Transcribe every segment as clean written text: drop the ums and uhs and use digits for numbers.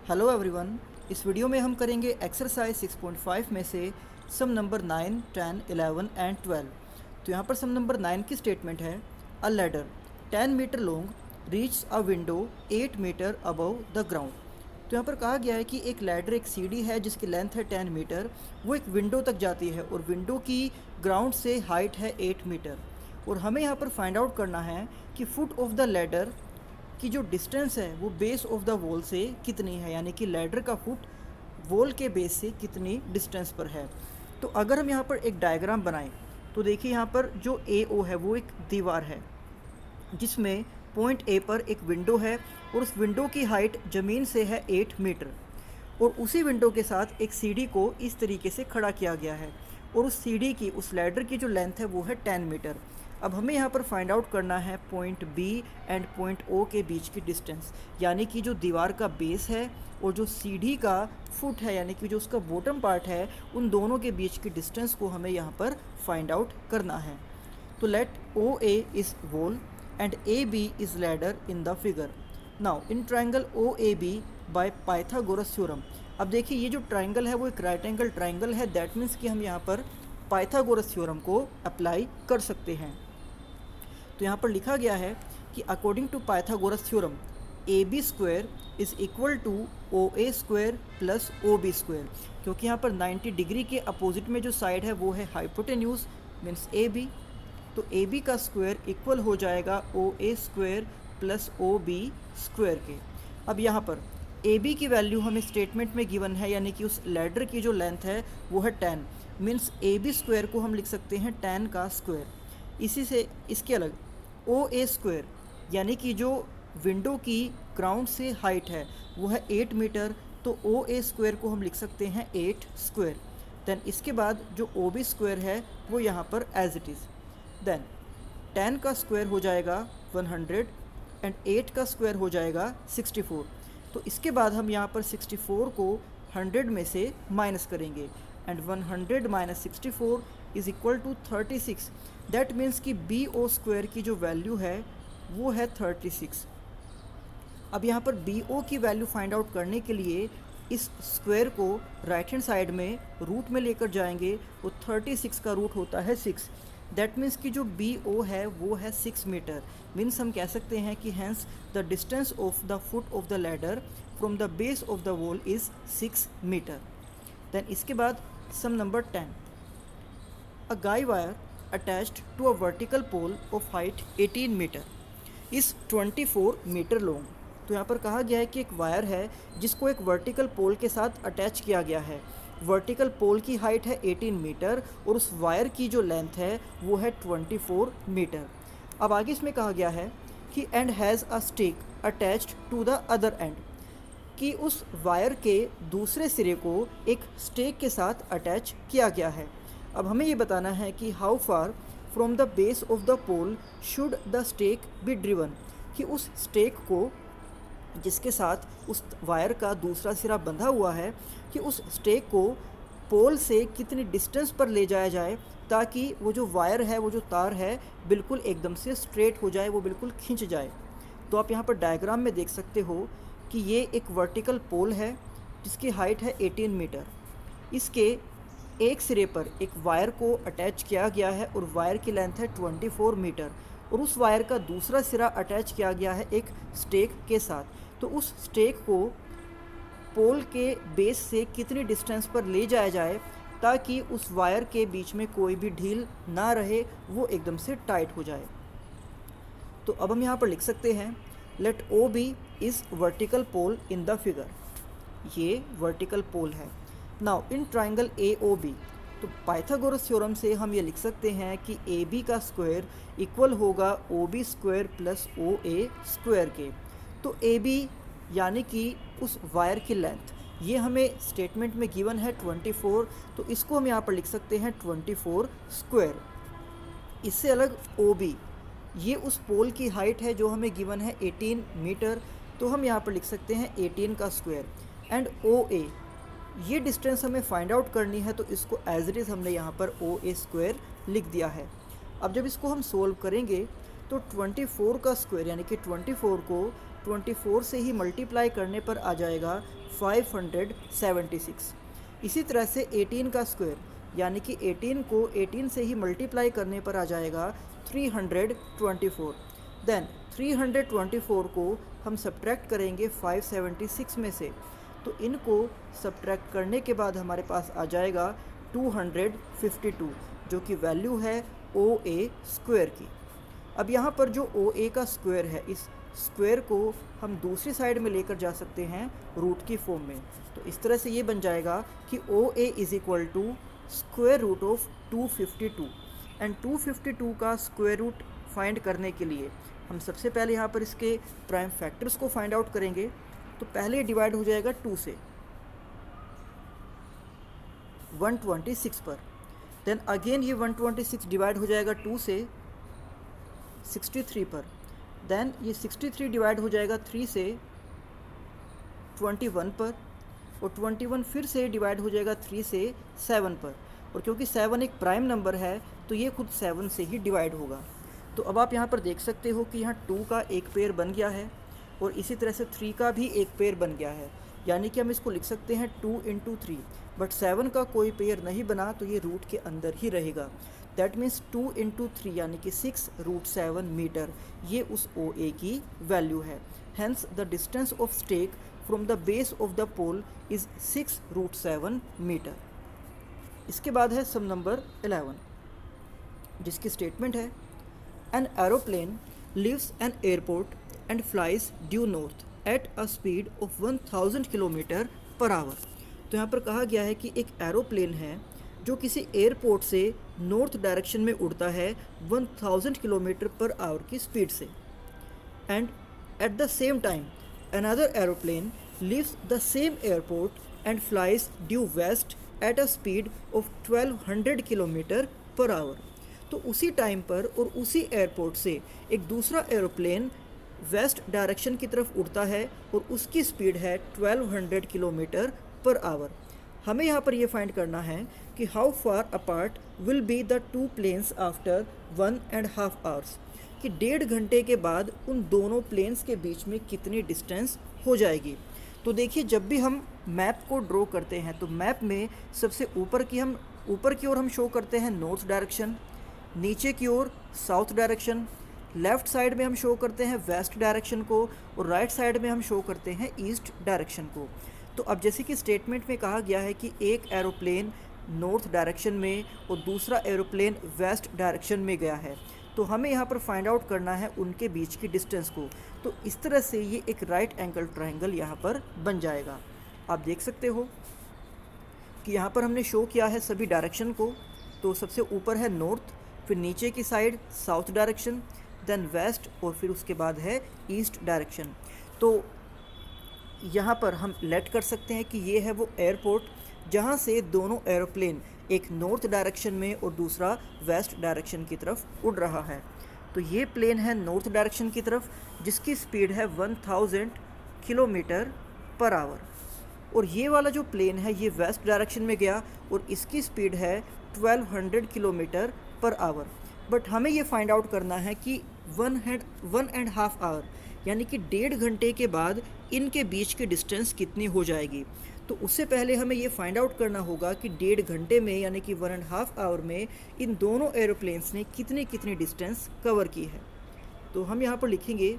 Hello everyone. इस video में हम करेंगे एक्सरसाइज 6.5 में से सम नंबर 9, 10, 11 एंड 12। तो यहाँ पर सम नंबर 9 की स्टेटमेंट है, a ladder 10 metre long reach a window 8 metre above the ground. तो यहाँ पर कहा गया है कि एक लैडर, एक सीढ़ी है जिसकी लेंथ है 10 मीटर, वो एक विंडो तक जाती है और विंडो की ग्राउंड से हाइट है 8 मीटर। और हमें यहाँ पर फाइंड आउट करना है कि फुट ऑफ द लैडर की जो डिस्टेंस है वो बेस ऑफ द वॉल से कितनी है, यानी कि लैडर का फुट वॉल के बेस से कितनी डिस्टेंस पर है। तो अगर हम यहाँ पर एक डायग्राम बनाएं तो देखिए यहाँ पर जो ए ओ है वो एक दीवार है जिसमें पॉइंट ए पर एक विंडो है और उस विंडो की हाइट ज़मीन से है 8 मीटर। और उसी विंडो के साथ एक सीढ़ी को इस तरीके से खड़ा किया गया है और उस सीढ़ी की, उस लैडर की जो लेंथ है वो है 10 मीटर। अब हमें यहाँ पर फाइंड आउट करना है point B and point O के बीच की डिस्टेंस, यानी कि जो दीवार का बेस है और जो सीढ़ी का फुट है, यानी कि जो उसका बॉटम पार्ट है, उन दोनों के बीच की डिस्टेंस को हमें यहाँ पर फाइंड आउट करना है। तो let O A is wall and A B is ladder in the figure. Now in triangle O A B by Pythagoras theorem. अब देखिए ये जो ट्राइंगल है वो एक राइट एंगल ट्राइंगल है, दैट मीन्स कि हम यहाँ पर पाइथागोरस थ्योरम को अप्लाई कर सकते हैं। तो यहाँ पर लिखा गया है कि according to Pythagoras theorem A B square is equal to O A square plus O B square, क्योंकि यहाँ पर 90 डिग्री के अपोजिट में जो साइड है वो है हाइपोटेन्यूज मीन्स ए बी। तो ए बी का स्क्वायर इक्वल हो जाएगा O A square plus O B square के। अब यहाँ पर ए बी की वैल्यू हमें स्टेटमेंट में गिवन है, यानी कि उस लैडर की जो लेंथ है वो है 10 मीन्स ए बी स्क्वायर को हम लिख सकते हैं 10 का स्क्वायर। इसी से इसके अलग ओ ए स्क्वायर, यानी कि जो विंडो की ग्राउंड से हाइट है वो है 8 मीटर, तो ओ ए स्क्वायर को हम लिख सकते हैं 8 स्क्वायर। देन इसके बाद जो ओ बी स्क्वायर है वो यहाँ पर एज इट इज़। देन 10 का स्क्वायर हो जाएगा 100 एंड 8 का स्क्वायर हो जाएगा 64। तो इसके बाद हम यहाँ पर 64 को 100 में से माइनस करेंगे and 100 minus 64 is equal to 36। That means कि बी ओ स्क्वायर की जो वैल्यू है वो है 36। अब यहाँ पर बी ओ की वैल्यू फाइंड आउट करने के लिए इस स्क्वायर को राइट हैंड साइड में रूट में लेकर जाएंगे। वो 36 का रूट होता है 6। दैट मीन्स कि जो बी ओ है वो है 6 मीटर। मीन्स हम कह सकते हैं कि hence the distance of the foot of the ladder from the base of the wall is 6 metre. Then इसके बाद sum number 10, a guy wire attached to a vertical pole of height 18 metre is 24 metre long. तो यहाँ पर कहा गया है कि एक वायर है जिसको एक वर्टिकल पोल के साथ अटैच किया गया है। वर्टिकल पोल की हाइट है 18 मीटर और उस वायर की जो लेंथ है वो है 24 मीटर। अब आगे इसमें कहा गया है कि end has a stick attached to the other end, कि उस वायर के दूसरे सिरे को एक स्टेक के साथ अटैच किया गया है। अब हमें ये बताना है कि how far from the base of the pole should the stake be driven, कि उस स्टेक को जिसके साथ उस वायर का दूसरा सिरा बंधा हुआ है, कि उस स्टेक को पोल से कितनी डिस्टेंस पर ले जाया जाए ताकि वो जो वायर है, वो जो तार है, बिल्कुल एकदम से स्ट्रेट हो जाए, वो बिल्कुल खिंच जाए। तो आप यहाँ पर डायग्राम में देख सकते हो कि ये एक वर्टिकल पोल है जिसकी हाइट है 18 मीटर। इसके एक सिरे पर एक वायर को अटैच किया गया है और वायर की लेंथ है 24 मीटर, और उस वायर का दूसरा सिरा अटैच किया गया है एक स्टेक के साथ। तो उस स्टेक को पोल के बेस से कितनी डिस्टेंस पर ले जाया जाए ताकि उस वायर के बीच में कोई भी ढील ना रहे, वो एकदम से टाइट हो जाए। तो अब हम यहाँ पर लिख सकते हैं let O B is vertical pole in the figure. ये वर्टिकल पोल है। Now in triangle A O B, तो पाइथागोरस थ्योरम से हम ये लिख सकते हैं कि ए बी का स्क्वायर इक्वल होगा O B square plus O A square के। तो ए बी यानी कि उस वायर की लेंथ, ये हमें स्टेटमेंट में गिवन है 24, तो इसको हम यहाँ पर लिख सकते हैं 24 स्क्वायर। इससे अलग ओ बी, ये उस पोल की हाइट है जो हमें गिवन है 18 मीटर, तो हम यहाँ पर लिख सकते हैं 18 का स्क्वायर। एंड ओ ए, ये डिस्टेंस हमें फाइंड आउट करनी है, तो इसको एज इट इज़ हमने यहाँ पर ओ ए स्क्वायर लिख दिया है। अब जब इसको हम सोल्व करेंगे तो 24 का स्क्वायर यानी कि 24 को 24 से ही मल्टीप्लाई करने पर आ जाएगा 576। इसी तरह से 18 का स्क्वायर यानी कि 18 को 18 से ही मल्टीप्लाई करने पर आ जाएगा 324। देन 324 को हम सब्ट्रैक्ट करेंगे 576 में से, तो इनको सब्ट्रैक्ट करने के बाद हमारे पास आ जाएगा 252, जो कि वैल्यू है OA स्क्वायर की। अब यहाँ पर जो OA का स्क्वायर है, इस स्क्वायर को हम दूसरी साइड में लेकर जा सकते हैं रूट की फॉर्म में। तो इस तरह से ये बन जाएगा कि OA is equal to square root of 252। And 252 का स्क्वायर रूट फाइंड करने के लिए हम सबसे पहले यहाँ पर इसके प्राइम फैक्टर्स को फाइंड आउट करेंगे। तो पहले डिवाइड हो जाएगा 2 से 126 पर, देन अगेन ये 126 डिवाइड हो जाएगा 2 से 63 पर, देन ये 63 डिवाइड हो जाएगा 3 से 21 पर, और 21 फिर से डिवाइड हो जाएगा 3 से 7 पर। और क्योंकि 7 एक प्राइम नंबर है तो ये खुद 7 से ही डिवाइड होगा। तो अब आप यहाँ पर देख सकते हो कि यहाँ 2 का एक पेयर बन गया है और इसी तरह से 3 का भी एक पेयर बन गया है, यानी कि हम इसको लिख सकते हैं 2 × 3। बट 7 का कोई पेयर नहीं बना तो ये रूट के अंदर ही रहेगा। दैट मीन्स 2 × 3 यानी कि 6√7 मीटर, ये उस OA की वैल्यू है। Hence the distance of stake from the base of the pole is 6√7 metre. इसके बाद है सम नंबर 11, जिसकी स्टेटमेंट है an aeroplane leaves an airport and flies due north at a speed of 1000 kilometre per hour. तो यहाँ पर कहा गया है कि एक एरोप्लेन है जो किसी एयरपोर्ट से नॉर्थ डायरेक्शन में उड़ता है 1000 किलोमीटर पर आवर की स्पीड से। And at the same time another aeroplane leaves the same airport and flies due west at a speed of 1200 kilometre per hour. तो उसी टाइम पर और उसी एयरपोर्ट से एक दूसरा एरोप्लेन वेस्ट डायरेक्शन की तरफ उड़ता है और उसकी स्पीड है 1200 किलोमीटर पर आवर। हमें यहाँ पर ये फाइंड करना है कि how far apart will be the two planes after 1.5 hours, कि 1.5 घंटे के बाद उन दोनों प्लेन्स के बीच में कितनी डिस्टेंस हो जाएगी। तो देखिए, जब भी हम मैप को ड्रॉ करते हैं तो मैप में सबसे ऊपर की ओर हम शो करते हैं नॉर्थ डायरेक्शन, नीचे की ओर साउथ डायरेक्शन, लेफ़्ट साइड में हम शो करते हैं वेस्ट डायरेक्शन को, और राइट साइड में हम शो करते हैं ईस्ट डायरेक्शन को। तो अब जैसे कि स्टेटमेंट में कहा गया है कि एक एरोप्लेन नॉर्थ डायरेक्शन में और दूसरा एरोप्लेन वेस्ट डायरेक्शन में गया है, तो हमें यहाँ पर फाइंड आउट करना है उनके बीच की डिस्टेंस को। तो इस तरह से ये एक राइट एंगल ट्रायंगल यहाँ पर बन जाएगा। आप देख सकते हो कि यहाँ पर हमने शो किया है सभी डायरेक्शन को। तो सबसे ऊपर है नॉर्थ, फिर नीचे की side south direction, then west, और फिर उसके बाद है ईस्ट डायरेक्शन। तो यहाँ पर हम लेट कर सकते हैं कि ये है वो एयरपोर्ट जहाँ से दोनों एरोप्लेन, एक नॉर्थ डायरेक्शन में और दूसरा वेस्ट डायरेक्शन की तरफ उड़ रहा है। तो ये प्लेन है नॉर्थ डायरेक्शन की तरफ जिसकी स्पीड है 1000 किलोमीटर पर आवर, और ये वाला जो प्लेन है ये वेस्ट डायरेक्शन में गया और इसकी स्पीड है 1200 किलोमीटर पर आवर। बट हमें ये फाइंड आउट करना है कि 1.5 आवर यानी कि 1.5 घंटे के बाद इनके बीच की डिस्टेंस कितनी हो जाएगी। तो उससे पहले हमें ये फाइंड आउट करना होगा कि 1.5 घंटे में यानी कि 1.5 आवर में इन दोनों एरोप्लेन्स ने कितनी डिस्टेंस कवर की है। तो हम यहाँ पर लिखेंगे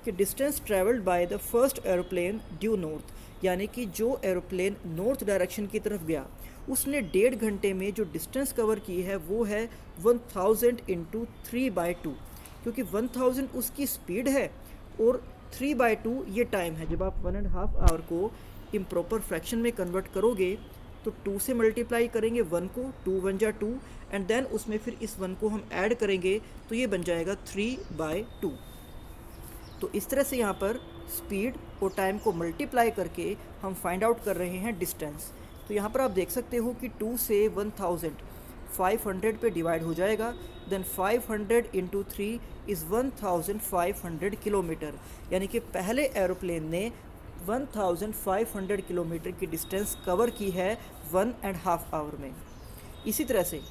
कि distance travelled by the first aeroplane due north, यानी कि जो एरोप्लेन नॉर्थ डायरेक्शन की तरफ गया उसने 1.5 घंटे में जो डिस्टेंस कवर की है वो है 1000 × 3/2, क्योंकि 1000 उसकी स्पीड है और 3/2 ये टाइम है। जब आप 1.5 आवर को इम्प्रॉपर फ्रैक्शन में कन्वर्ट करोगे तो 2 से मल्टीप्लाई करेंगे 1 को, 2 × 1 = 2, एंड देन उसमें फिर इस 1 को हम ऐड करेंगे तो ये बन जाएगा 3/2। तो इस तरह से यहाँ पर स्पीड और टाइम को मल्टीप्लाई करके हम फाइंड आउट कर रहे हैं डिस्टेंस। तो यहाँ पर आप देख सकते हो कि 2 से 1000 500 पे डिवाइड हो जाएगा, देन 500 × 3 इज़ 1500 किलोमीटर, यानी कि पहले एरोप्लेन ने 1500 किलोमीटर की डिस्टेंस कवर की है 1.5 आवर में। इसी तरह से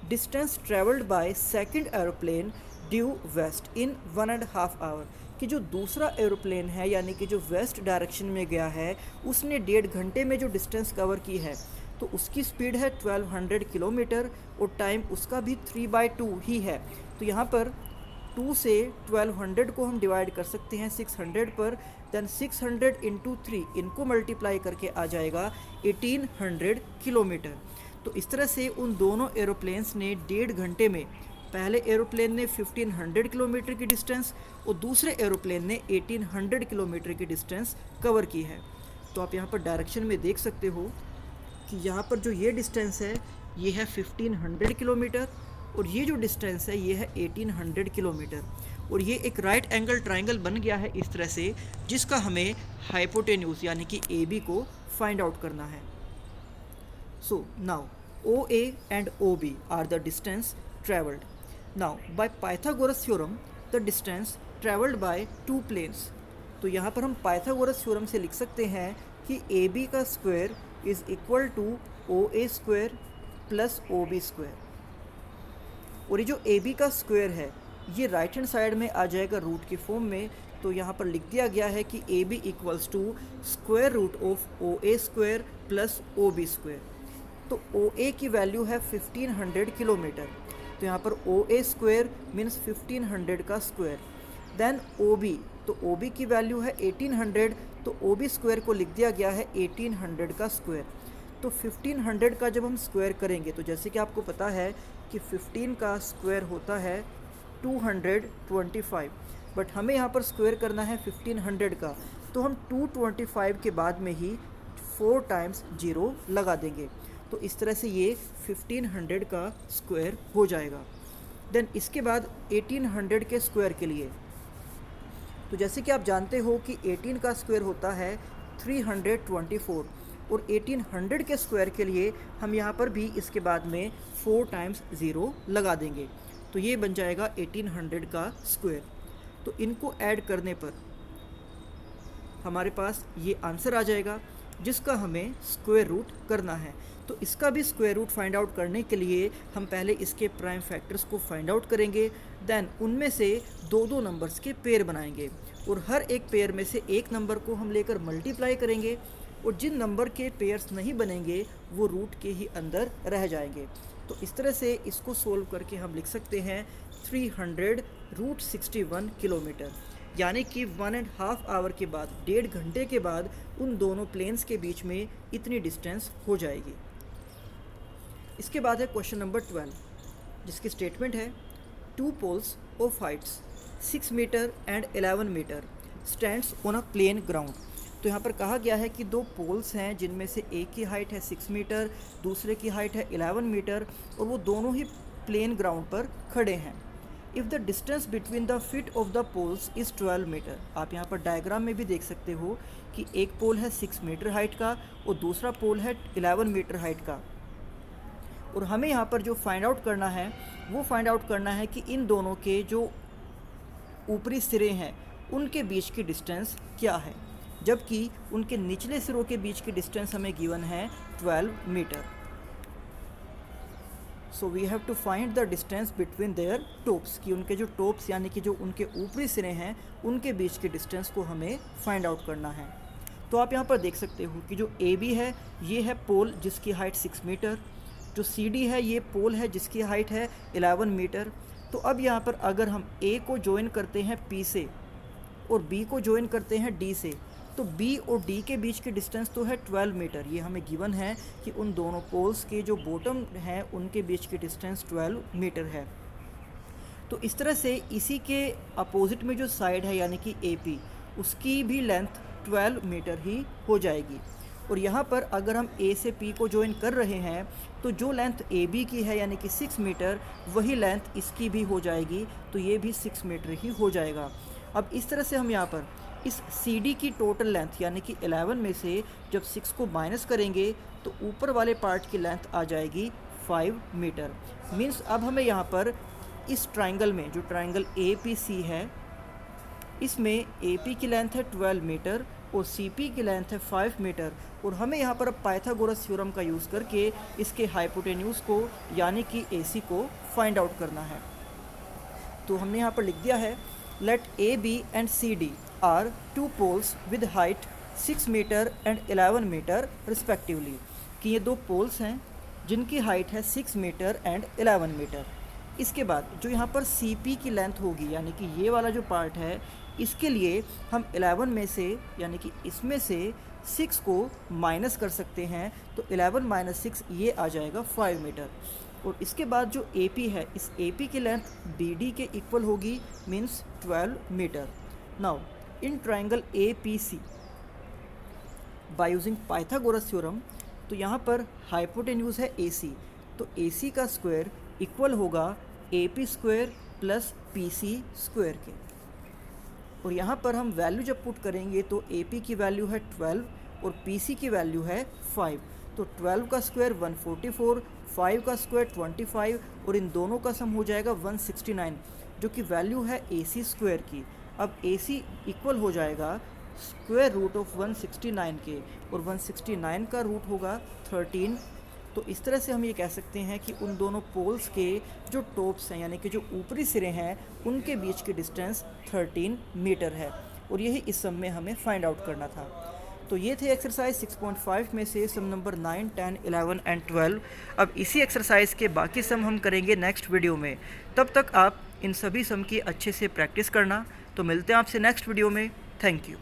distance travelled by second aeroplane due west in 1.5 hour, कि जो दूसरा एरोप्लेन है यानी कि जो वेस्ट डायरेक्शन में गया है उसने 1.5 घंटे में जो डिस्टेंस कवर की है तो उसकी स्पीड है 1200 किलोमीटर और टाइम उसका भी 3/2 ही है। तो यहाँ पर 2 से 1200 को हम डिवाइड कर सकते हैं 600 पर, देन 600 इंटू 3 इनको मल्टीप्लाई करके आ जाएगा 1800 किलोमीटर। तो इस तरह से उन दोनों एरोप्लेन्स ने 1.5 घंटे में, पहले एरोप्लेन ने 1500 किलोमीटर की डिस्टेंस और दूसरे एरोप्लेन ने 1800 किलोमीटर की डिस्टेंस कवर की है। तो आप यहाँ पर डायरेक्शन में देख सकते हो कि यहाँ पर जो ये डिस्टेंस है ये है 1500 किलोमीटर और ये जो डिस्टेंस है ये है 1800 किलोमीटर, और ये एक राइट एंगल ट्राइंगल बन गया है इस तरह से, जिसका हमें हाइपोटेन्यूज यानी कि AB को फाइंड आउट करना है। So now OA and OB are the distance traveled. Now by Pythagoras theorem the distance traveled by two planes. तो यहाँ पर हम पाइथागोरस थ्योरम से लिख सकते हैं कि AB का square is equal to OA square plus OB square, और ये जो AB का स्क्वायर है ये राइट हैंड साइड में आ जाएगा रूट की फॉर्म में। तो यहाँ पर लिख दिया गया है कि AB equals to square root of OA square plus OB square. तो OA की वैल्यू है 1500 किलोमीटर, तो यहाँ पर OA स्क्वायर मीन्स 1500 का स्क्वायर, देन OB, तो OB की वैल्यू है 1800, तो OB स्क्वायर को लिख दिया गया है 1800 का स्क्वायर। तो 1500 का जब हम स्क्वायर करेंगे तो जैसे कि आपको पता है कि 15 का स्क्वायर होता है 225, बट हमें यहाँ पर स्क्वायर करना है 1500 का, तो हम 225 के बाद में ही 4 टाइम्स 0 लगा देंगे। तो इस तरह से ये 1500 का स्क्वायर हो जाएगा। देन इसके बाद 1800 के स्क्वायर के लिए, तो जैसे कि आप जानते हो कि 18 का स्क्वायर होता है 324, और 1800 के स्क्वायर के लिए हम यहाँ पर भी इसके बाद में 4 टाइम्स 0 लगा देंगे, तो ये बन जाएगा 1800 का स्क्वायर। तो इनको ऐड करने पर हमारे पास ये आंसर आ जाएगा जिसका हमें स्क्वायर रूट करना है। तो इसका भी स्क्वायर रूट फाइंड आउट करने के लिए हम पहले इसके प्राइम फैक्टर्स को फाइंड आउट करेंगे, देन उनमें से 2-2 नंबर्स के पेयर बनाएंगे और हर एक पेयर में से एक नंबर को हम लेकर मल्टीप्लाई करेंगे, और जिन नंबर के पेयर्स नहीं बनेंगे वो रूट के ही अंदर रह जाएंगे। तो इस तरह से इसको सोल्व करके हम लिख सकते हैं 300√61 किलोमीटर, यानी कि 1.5 आवर के बाद, 1.5 घंटे के बाद उन दोनों प्लेन्स के बीच में इतनी डिस्टेंस हो जाएगी। इसके बाद है क्वेश्चन नंबर 12, जिसकी स्टेटमेंट है 2 poles of heights 6 metre and 11 metre stands on a plane ground. तो यहाँ पर कहा गया है कि 2 पोल्स हैं जिनमें से एक की हाइट है 6 मीटर, दूसरे की हाइट है 11 मीटर, और वो दोनों ही प्लेन ग्राउंड पर खड़े हैं। If the distance between the feet of the poles is 12 metre. आप यहाँ पर डायग्राम में भी देख सकते हो कि एक पोल है 6 मीटर हाइट का और दूसरा पोल है 11 मीटर हाइट का, और हमें यहाँ पर जो फाइंड आउट करना है वो फाइंड आउट करना है कि इन दोनों के जो ऊपरी सिरे हैं उनके बीच की डिस्टेंस क्या है, जबकि उनके निचले सिरों के बीच की डिस्टेंस हमें गिवन है 12 metre. So we have to find the distance between their tops, कि उनके जो टॉप्स यानी कि जो उनके ऊपरी सिरे हैं उनके बीच की डिस्टेंस को हमें फाइंड आउट करना है। तो आप यहाँ पर देख सकते हो कि जो AB है ये है पोल जिसकी हाइट 6 मीटर, जो CD है ये पोल है जिसकी हाइट है 11 मीटर। तो अब यहाँ पर अगर हम A को ज्वाइन करते हैं P से और B को ज्वाइन करते हैं D से, तो B और D के बीच की डिस्टेंस तो है 12 मीटर। ये हमें गिवन है कि उन दोनों पोल्स के जो बॉटम हैं उनके बीच की डिस्टेंस 12 मीटर है। तो इस तरह से इसी के अपोजिट में जो साइड है यानी कि AP, उसकी भी लेंथ 12 मीटर ही हो जाएगी। और यहाँ पर अगर हम A से P को ज्वाइन कर रहे हैं तो जो लेंथ AB की है यानी कि 6 मीटर, वही लेंथ इसकी भी हो जाएगी, तो ये भी 6 मीटर ही हो जाएगा। अब इस तरह से हम यहाँ पर इस CD की टोटल लेंथ यानी कि 11 में से जब 6 को माइनस करेंगे तो ऊपर वाले पार्ट की लेंथ आ जाएगी 5 मीटर। मीन्स अब हमें यहाँ पर इस ट्राइंगल में, जो ट्राइंगल APC है, इसमें AP की लेंथ है 12 मीटर और CP की लेंथ है 5 मीटर, और हमें यहाँ पर अब पाइथागोरस थ्योरम का यूज़ करके इसके हाइपोटेन्यूज को यानी कि AC को फाइंड आउट करना है। तो हमने यहाँ पर लिख दिया है let AB and CD are two poles with height 6 metre and 11 metre respectively, कि ये दो पोल्स हैं जिनकी हाइट है 6 मीटर एंड 11 मीटर। इसके बाद जो यहाँ पर CP की लेंथ होगी, यानी कि ये वाला जो पार्ट है, इसके लिए हम 11 में से, यानी कि इसमें से 6 को माइनस कर सकते हैं, तो 11 माइनस 6 ये आ जाएगा 5 मीटर। और इसके बाद जो AP है, इस AP की लेंथ BD के इक्वल होगी, means 12 metre. Now in triangle APC by using Pythagoras theorem, तो यहाँ पर हाइपोटेन्यूज है AC, तो AC का स्क्वायर इक्वल होगा AP square plus PC square के। और यहाँ पर हम वैल्यू जब पुट करेंगे तो AP की वैल्यू है 12 और PC की वैल्यू है 5, तो 12 का स्क्वायर 144, 5 का स्क्वायर 25 और इन दोनों का सम हो जाएगा 169, जो कि वैल्यू है AC स्क्वायर की। अब AC इक्वल हो जाएगा स्क्वायर रूट ऑफ 169 के, और 169 का रूट होगा 13। तो इस तरह से हम ये कह सकते हैं कि उन दोनों पोल्स के जो टॉप्स हैं, यानी कि जो ऊपरी सिरे हैं, उनके बीच की डिस्टेंस 13 मीटर है, और यही इस सम में हमें फाइंड आउट करना था। तो ये थे एक्सरसाइज 6.5 में से सम नंबर 9, 10, 11 एंड 12। अब इसी एक्सरसाइज के बाकी सम हम करेंगे नेक्स्ट वीडियो में। तब तक आप इन सभी सम की अच्छे से प्रैक्टिस करना। तो मिलते हैं आपसे नेक्स्ट वीडियो में। Thank you.